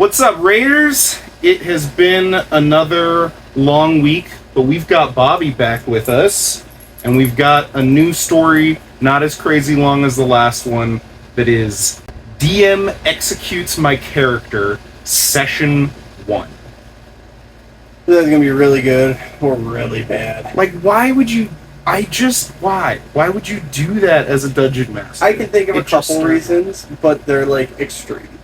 What's up, Raiders? It has been another long week, but we've got Bobby back with us, and we've got a new story, not as crazy long as the last one, that is DM Executes My Character, Session 1. This is gonna be really good or really bad. Like, why would you... Why would you do that as a dungeon master? I can think of a couple reasons, but they're like extreme.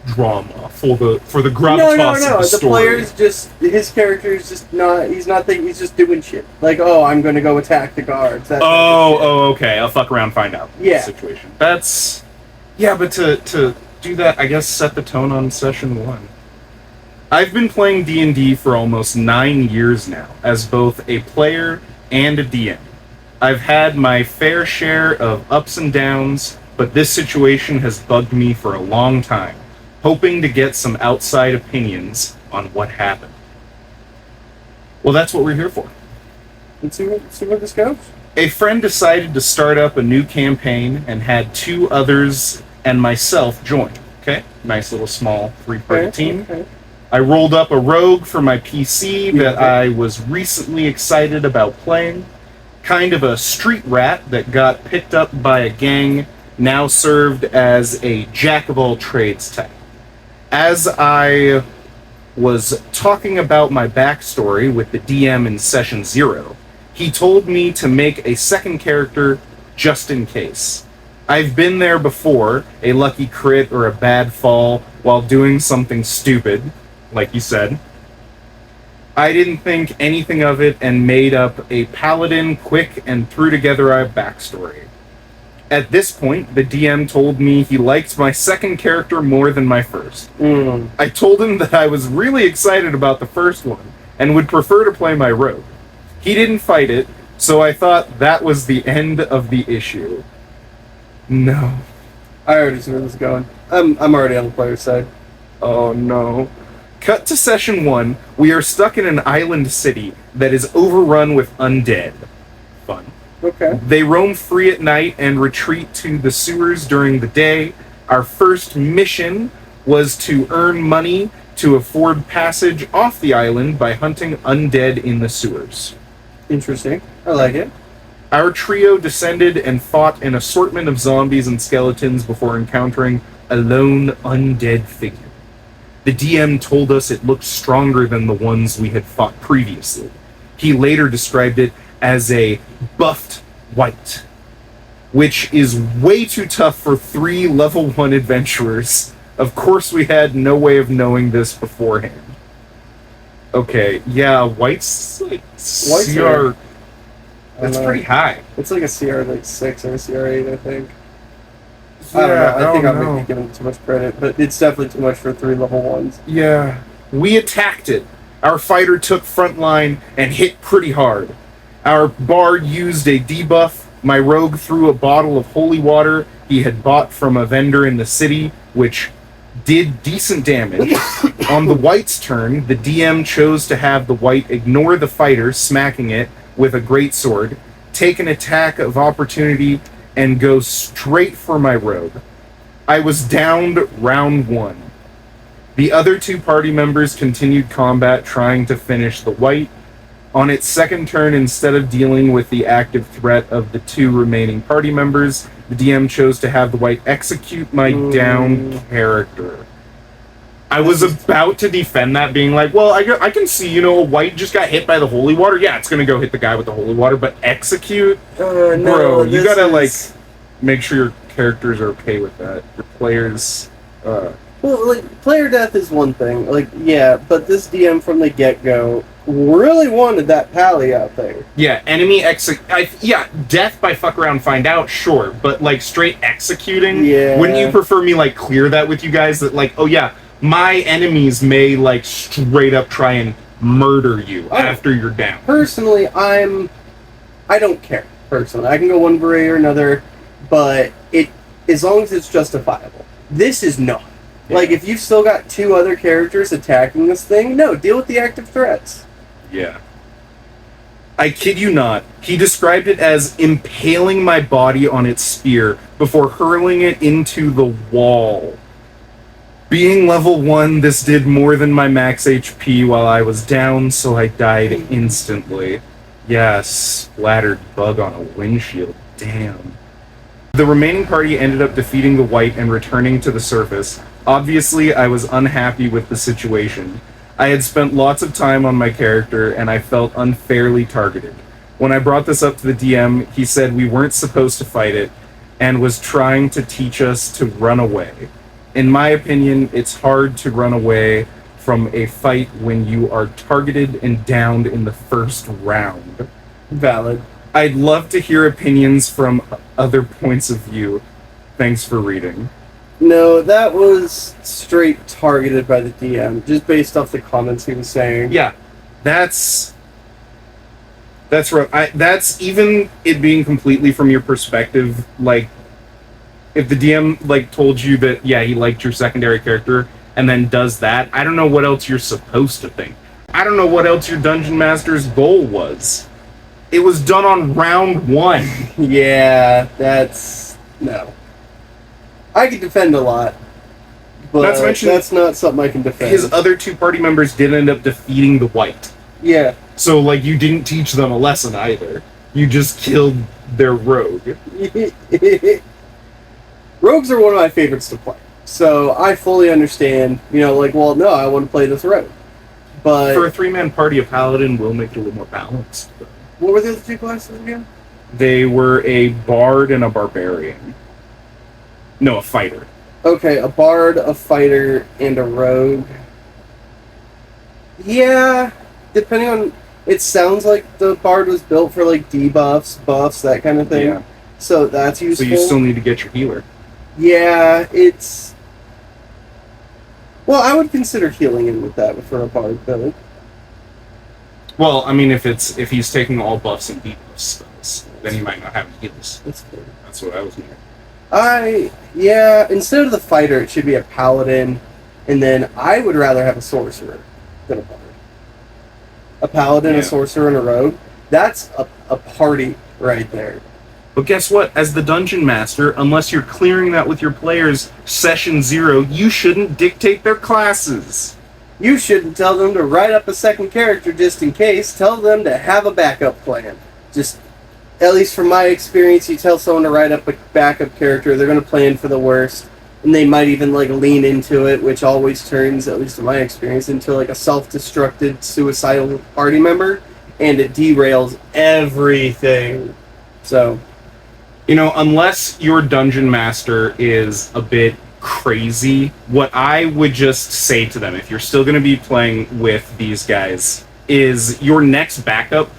Drama for the gravitas of the The story. player's just his character is just not. He's not thinking. He's just doing shit. Like, oh, I'm gonna go attack the guards. That type of shit. Okay. I'll fuck around, find out. Yeah. Situation. That's but to do that, I guess set the tone on session 1. I've been playing D&D for almost 9 years now, as both a player and a DM. I've had my fair share of ups and downs, but this situation has bugged me for a long time, hoping to get some outside opinions on what happened. Well, that's what we're here for. Let's see where this goes. A friend decided to start up a new campaign and had 2 others and myself join. Okay? Nice little small 3-party team. Okay. I rolled up a rogue for my PC that I was recently excited about playing. Kind of a street rat that got picked up by a gang, now served as a jack-of-all-trades type. As I was talking about my backstory with the DM in Session 0, he told me to make a second character just in case. I've been there before, a lucky crit or a bad fall while doing something stupid, like you said. I didn't think anything of it and made up a paladin quick and threw together a backstory. At this point, the DM told me he liked my second character more than my first. I told him that I was really excited about the first one and would prefer to play my rogue. He didn't fight it, so I thought that was the end of the issue. No. I already see where this is going. I'm already on the player's side. Oh no. Cut to session 1. We are stuck in an island city that is overrun with undead. Fun. Okay. They roam free at night and retreat to the sewers during the day. Our first mission was to earn money to afford passage off the island by hunting undead in the sewers. Interesting. I like it. Our trio descended and fought an assortment of zombies and skeletons before encountering a lone undead figure. The DM told us it looked stronger than the ones we had fought previously. He later described it as a buffed white, which is way too tough for 3 level 1 adventurers. Of course, we had no way of knowing this beforehand. Okay, yeah, white's like CR. That's pretty high. It's like a CR like 6 or a CR 8, I think. Yeah, I don't know. I think don't I'm know. maybe giving too much credit, but it's definitely too much for 3 level 1s. Yeah. We attacked it. Our fighter took front line and hit pretty hard. Our bard used a debuff. My rogue threw a bottle of holy water he had bought from a vendor in the city, which did decent damage. On the white's turn, the DM chose to have the white ignore the fighter, smacking it with a greatsword, take an attack of opportunity, and go straight for my rogue. I was downed round 1. The other 2 party members continued combat trying to finish the white. On its second turn, instead of dealing with the active threat of the 2 remaining party members, the DM chose to have the white execute my downed character. I was about to defend that, being like, well, I can see, a white just got hit by the holy water. Yeah, it's going to go hit the guy with the holy water, but execute? Bro, you got to, make sure your characters are okay with that. Your players... Well, player death is one thing. But this DM from the get-go really wanted that pally out there. Yeah, enemy death by fuck around find out, sure. But, straight executing? Yeah. Wouldn't you prefer me, clear that with you guys? That, oh yeah, my enemies may, straight up try and murder you after you're down. Personally, I don't care. Personally, I can go one way or another, but as long as it's justifiable. This is not. Yeah. If you've still got 2 other characters attacking this thing, no, deal with the active threats. Yeah. I kid you not, he described it as impaling my body on its spear before hurling it into the wall. Being level 1, this did more than my max HP while I was down, so I died instantly. Yeah, splattered bug on a windshield. Damn. The remaining party ended up defeating the white and returning to the surface. Obviously, I was unhappy with the situation. I had spent lots of time on my character, and I felt unfairly targeted. When I brought this up to the DM, he said we weren't supposed to fight it, and was trying to teach us to run away. In my opinion, it's hard to run away from a fight when you are targeted and downed in the first round. Valid. I'd love to hear opinions from other points of view. Thanks for reading. No, that was straight targeted by the DM, just based off the comments he was saying. Yeah, that's rough. That's even it being completely from your perspective. Like, if the DM like told you that he liked your secondary character and then does that, I don't know what else you're supposed to think. I don't know what else your dungeon master's goal was. It was done on round 1. Yeah, that's no. I can defend a lot, but Not to mention, that's not something I can defend. His other 2 party members did end up defeating the white. Yeah. So, like, you didn't teach them a lesson either. You just killed their rogue. Rogues are one of my favorites to play. So I fully understand, like, well, no, I want to play this rogue. But for a 3-man party, a paladin will make it a little more balanced. Though. What were the other 2 classes again? They were a bard and a barbarian. No, a fighter. Okay, a bard, a fighter, and a rogue. Yeah, depending on... It sounds like the bard was built for, like, debuffs, buffs, that kind of thing. Yeah. So that's useful. So you still need to get your healer. Yeah, it's... Well, I would consider healing in with that for a bard build. Well, I mean, if he's taking all buffs and debuffs spells, then he might not have any heals. That's fair. That's what I was thinking. Instead of the fighter, it should be a paladin, and then I would rather have a sorcerer than a bard. A paladin, a sorcerer, and a rogue. That's a party right there. But guess what? As the dungeon master, unless you're clearing that with your players session 0, you shouldn't dictate their classes. You shouldn't tell them to write up a second character just in case. Tell them to have a backup plan. Just, at least from my experience, you tell someone to write up a backup character, they're going to plan for the worst. And they might even, like, lean into it, which always turns, at least in my experience, into, like, a self-destructed, suicidal party member. And it derails everything. So... unless your dungeon master is a bit crazy, what I would just say to them, if you're still going to be playing with these guys, is your next backup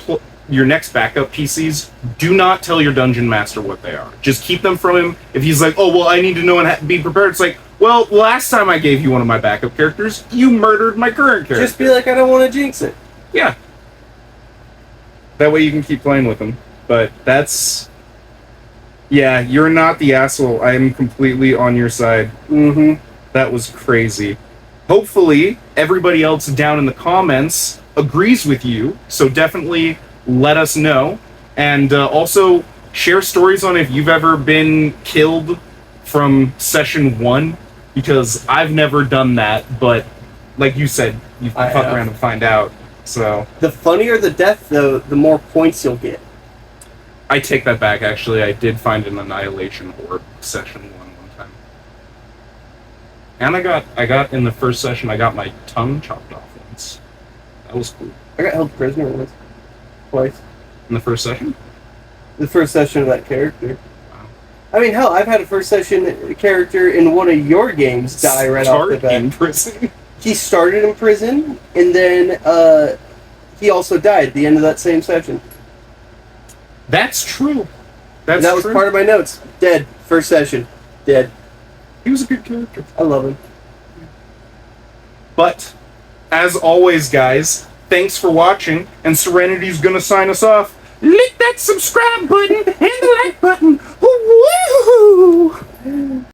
PCs, do not tell your dungeon master what they are. Just keep them from him. If he's like, oh, well, I need to know and be prepared, it's like, well, last time I gave you one of my backup characters, you murdered my current character. Just be like, I don't want to jinx it. Yeah. That way you can keep playing with them. But that's... Yeah, you're not the asshole. I am completely on your side. Mm-hmm. That was crazy. Hopefully, everybody else down in the comments agrees with you, so definitely let us know. And also, share stories on if you've ever been killed from session 1, because I've never done that, but like you said, you fuck around and find out. So the funnier the death, though, the more points you'll get. I take that back, actually. I did find an Annihilation Orb session 1 time. And I got in the first session, I got my tongue chopped off once. That was cool. I got held prisoner once. Twice. In the first session? The first session of that character. Wow. I mean, hell, I've had a first session character in one of your games die right off the bat. In prison? He started in prison, and then he also died at the end of that same session. That's true. That was part of my notes. Dead. First session. Dead. He was a good character. I love him. But, as always, guys, thanks for watching, and Serenity's gonna sign us off. Lick that subscribe button and the like button. Woo!